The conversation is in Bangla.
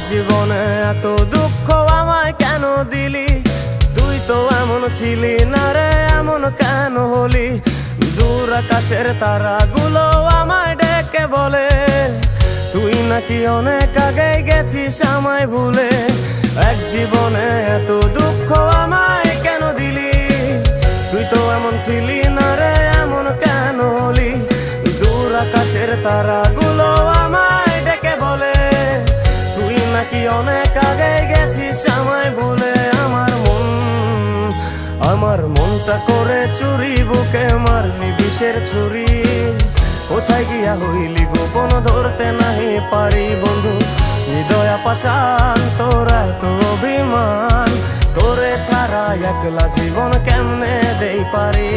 জীবনে এত দুঃখ আমায় কেন দিলি? তুই তো এমন ছিলি না রে, এমন কেন হলি? দূর আকাশের তারাগুলো আমায় ডেকে বলে তুই নাকি অনেক আগে গেছিস আমায় ভুলে। এক জীবনে এত দুঃখ আমায় কেন দিলি? তুই তো এমন ছিলি না রে, এমন কেন হলি? দূর আকাশের তারাগুলো আমায় ডেকে বলে তুই নাকি অনেক আগে গেছিস আমায় ভুলে। আমার মনটা করে চুরি, বুকে মারলি বিষের ছুরি। কোথায় গিয়া হইলি গোপন ধরতে নাহি পারি বন্ধু। হৃদয় পাষাণ তোর এত অভিমান, তোরে ছাড়া একলা জীবন কেমনে দেই পারি?